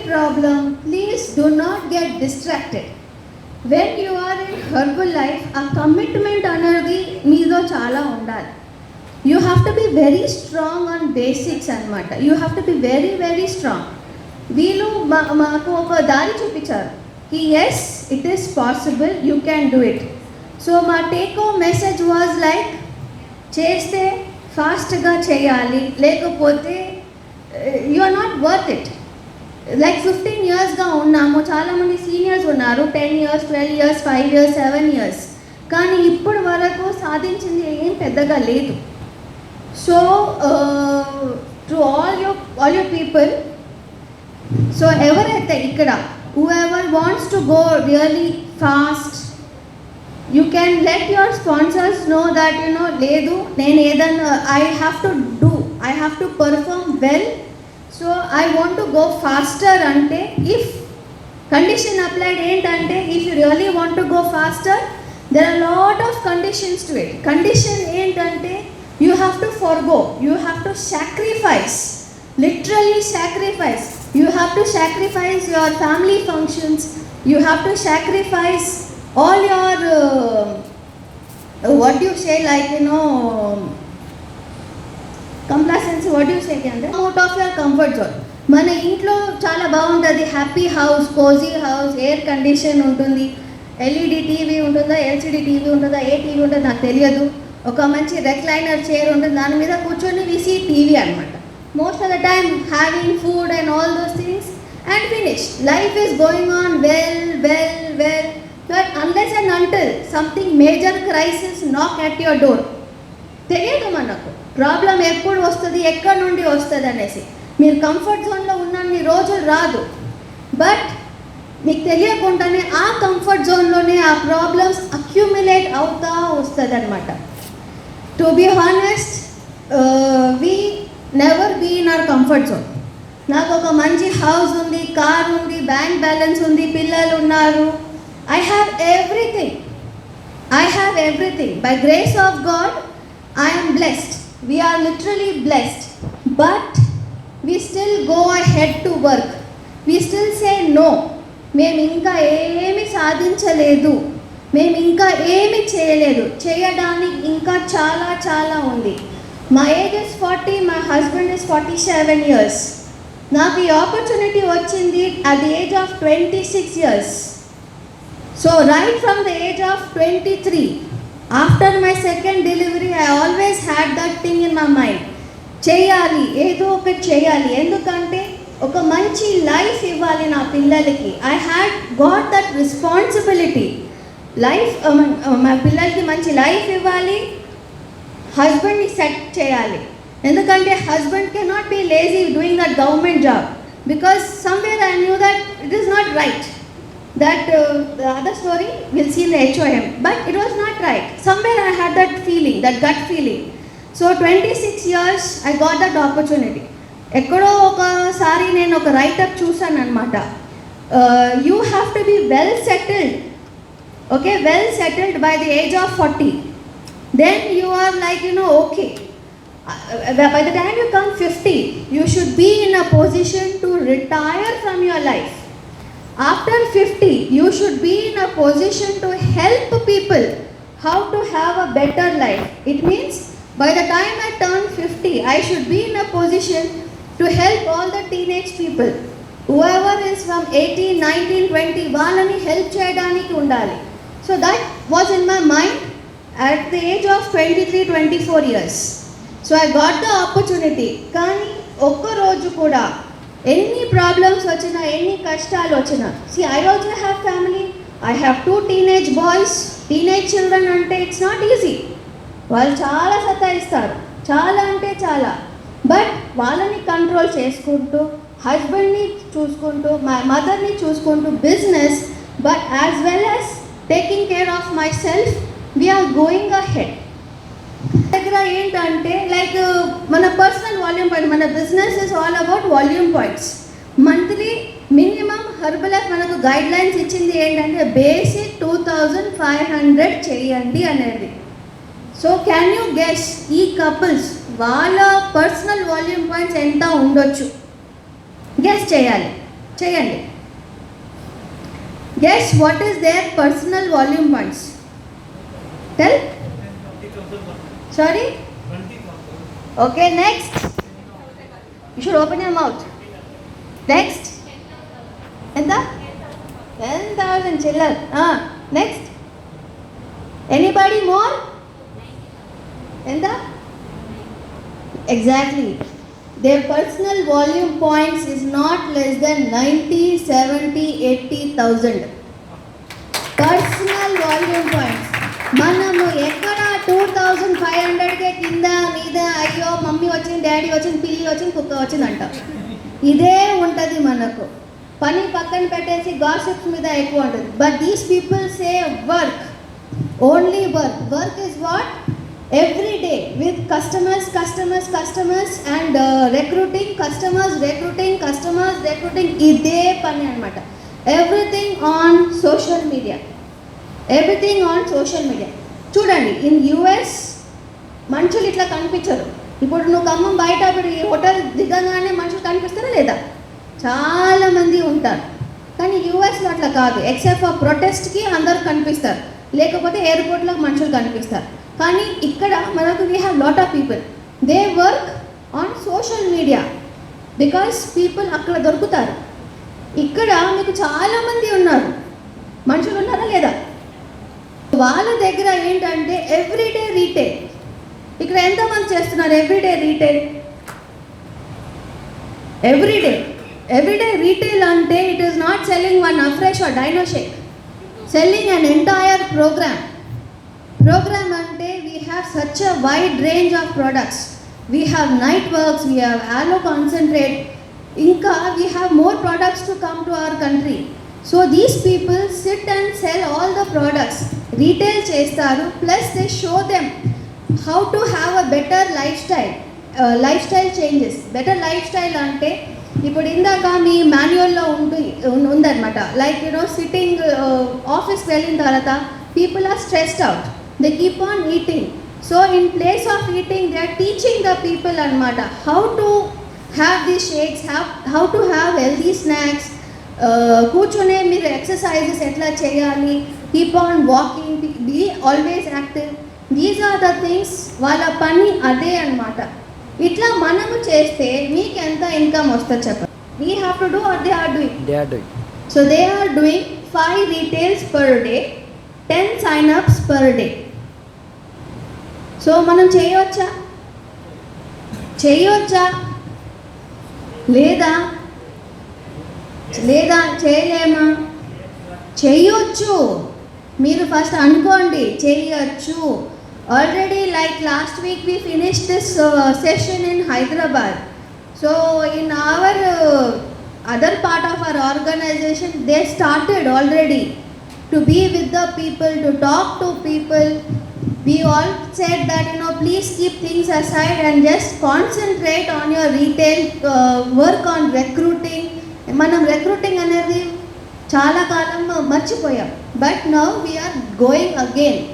problem, please do not get distracted. When you are in herbal life, a commitment అనేది మీలో చాలా ఉండాలి. You have to be very strong on basics అన్నమాట. You have to be very very strong. వీళ్ళు మాకు ఒక దారి చూపించారు కి yes it is possible, you can do it. So మా take home message was like చేస్తే ఫాస్ట్గా చేయాలి, లేకపోతే you are not worth it. Like 15 yearsగా ఉన్నాము, చాలామంది సీనియర్స్ ఉన్నారు 10 years, 12 years, 5 years, 7 years, కానీ ఇప్పుడు వరకు సాధించింది ఏం పెద్దగా లేదు. So to all your people, so ఎవరైతే ఇక్కడ whoever wants to go really fast, you can let your sponsors know that లేదు నేను ఏదైనా I have to perform well, so I want to go faster అంటే if condition applied ఏంటంటే if you really want to go faster, there are lot of conditions to it. Condition ఏంటంటే you have to forgo, you have to sacrifice, literally sacrifice. You have to sacrifice your family functions, you have to sacrifice all your what do you say, like complacency, what do you say, out of your comfort zone. మన ఇంట్లో చాలా బాగుంటుంది, happy house, cosy house, air condition ఉంటుంది, LED TV ఉంటుందా, LCD TV ఉంటుందా, ఏ TV ఉంటుందో నాకు తెలియదు, ఒక మంచి రెక్లైనర్ చైర్ ఉంటుంది, దాని మీద కూర్చొని విసి టీవీ అనమాట. Most of the time having food and all those things and finished. Life is going on well, but unless and until something major crisis knock at your door, తెలియదు మనకు problem ఎప్పుడు వస్తుంది, ఎక్కడి నుండి వస్తుంది అనేసి. మీరు కంఫర్ట్ జోన్లో ఉన్నన్ని రోజులు రాదు, బట్ మీకు తెలియకుండానే ఆ కంఫర్ట్ జోన్లోనే ఆ ప్రాబ్లమ్స్ అక్యుములేట్ అవుతా వస్తుంది అనమాట. To be honest, we never be in our comfort zone. నాకు ఒక మంచి హౌస్ ఉంది, కార్ ఉంది, బ్యాంక్ బ్యాలెన్స్ ఉంది, పిల్లలు ఉన్నారు. I have everything by grace of God. I am blessed, we are literally blessed, but we still go ahead to work. We still say no, మేము ఇంకా ఏమి సాధించలేదు, మేము ఇంకా ఏమి చేయలేదు, చేయడానికి ఇంకా చాలా చాలా ఉంది. My age is 40, my husband is 47 years. నాకు ఈ ఆపర్చునిటీ వచ్చింది at the age of 26 years. So right from the age of 23, after my second delivery, I always had that thing in my mind. చేయాలి, ఏదో ఒకటి చేయాలి, ఎందుకంటే ఒక మంచి లైఫ్ ఇవ్వాలి నా పిల్లలకి. I had got that responsibility. Life మా పిల్లలకి మంచి లైఫ్ ఇవ్వాలి, హస్బెండ్ని సెట్ చేయాలి. ఎందుకంటే husband cannot be lazy doing that government job, because somewhere I knew that it is not right. That the other story we'll see in the HOM, but it was not right. Somewhere I had that feeling, that gut feeling. So 26 years I got that opportunity. ఎక్కడో ఒకసారి నేను ఒక write-up చూసాను అనమాట. You have to be well settled, okay, well settled by the age of 40. Then you are like, okay, by the time you come 50, you should be in a position to retire from your life. After 50, you should be in a position to help people how to have a better life. It means by the time I turn 50, I should be in a position to help all the teenage people. Whoever is from 18, 19, 20, వాళ్ళని help చేయడానికి ఉండాలి. So that was in my mind at the age of 23, 24 years. So I got the opportunity. కానీ ఒక్క రోజు కూడా ఎన్ని problems వచ్చినా, ఎన్ని కష్టాలు వచ్చినా, see I also have family, I have 2 teenage boys, teenage children అంటే it's not easy. వాళ్ళు చాలా సతాయిస్తారు, చాలా అంటే చాలా, బట్ వాళ్ళని కంట్రోల్ చేసుకుంటూ, హస్బెండ్ని చూసుకుంటూ, మా మదర్ని చూసుకుంటూ, business, but as well as taking care of myself, we are going ahead. దగ్గర ఏంటంటే లైక్ మన పర్సనల్ వాల్యూమ్ పాయింట్, మన business is all about volume points. Monthly minimum Herbalife మనకు గైడ్ లైన్స్ ఇచ్చింది ఏంటంటే బేసిక్ 2500 చేయండి అనేది. సో క్యాన్ యూ గెస్ ఈ కపుల్స్ వాళ్ళ పర్సనల్ వాల్యూమ్ పాయింట్స్ ఎంత ఉండొచ్చు? గెస్ చేయాలి. చేయండి. Guess what is their personal volume points? Tell. Sorry? Okay, next. You should open your mouth. Next. Enta? 10,000 chiller. Next. Anybody more? Enta? Exactly. Their personal volume points is not less than 90, 70, 80,000. Personal volume points. మనము ఎక్కడ 2,500కే కింద మీద అయ్యో mummy వచ్చింది, daddy వచ్చింది, పిల్లి వచ్చింది, కుక్క వచ్చింది అంట. ఇదే ఉంటుంది మనకు. పని పక్కన పెట్టేసి గాసిప్స్ మీద ఎక్కువ ఉంటుంది. But these people say work, only work. Work is what? Every day with customers and recruiting customers, ఇదే పని అన్నమాట. Everything on social media. చూడండి, ఇన్ యుఎస్ మనుషులు ఇట్లా కనిపించరు. ఇప్పుడు నువ్వు ఖమ్మం బయట హోటల్ దిగగానే మనుషులు కనిపిస్తారా లేదా? చాలామంది ఉంటారు. కానీ యుఎస్లో అట్లా కాదు. ఎక్సెప్ట్ ఫర్ ప్రొటెస్ట్కి అందరూ కనిపిస్తారు, లేకపోతే ఎయిర్పోర్ట్లో మనుషులు కనిపిస్తారు. కానీ ఇక్కడ మనకు we have lot of people, they work on social media because people అక్కడ దొరుకుతారు. ఇక్కడ మీకు చాలామంది ఉన్నారు, మనుషులు ఉన్నారా లేదా? వాళ్ళ దగ్గర ఏంటంటే ఎవ్రీడే రీటైల్. ఇక్కడ ఎంతమంది చేస్తున్నారు ఎవ్రీడే రీటైల్? ఎవ్రీడే రీటైల్ అంటే it is not selling one Afresh or Dino shake, selling an entire programme అంటే we have such a wide range of products. We have night works, we have aloe concentrate, inka we have more products to come to our country. So these people sit and sell all the products, retail chestaru, plus they show them how to have a better lifestyle changes. Better lifestyle ante ఇప్పుడు ఇందాక మీ మాన్యువల్లో ఉందన్నమాట. Like sitting ఆఫీస్కి వెళ్ళిన తర్వాత people are stressed out, they keep on eating. So in place of eating, they are teaching the people anamata how to have these shakes, how to have healthy snacks, కూర్చొనే మీరు exercises ఎట్లా చేయాలి, keep on walking, be always active. These are the things వాళ్ళ పని అదే అన్నమాట. ఇట్లా మనము చేస్తే మీకు ఎంత ఇన్కమ్ వస్తుంది చెప్పండి? We have to do what they are doing. So they are doing 5 retails per day, 10 sign-ups per day. So మనం చేయవచ్చా లేదా చేయలేమా? చేయొచ్చు. మీరు ఫస్ట్ అనుకోండి, చేయొచ్చు. Already like last week we finished this session in Hyderabad. So in our other part of our organization, they started already to be with the people, to talk to people. We all said that please keep things aside and just concentrate on your retail, work on recruiting. మనం recruiting అనేది చాలా కాలం మర్చిపోయాం, but now we are going again.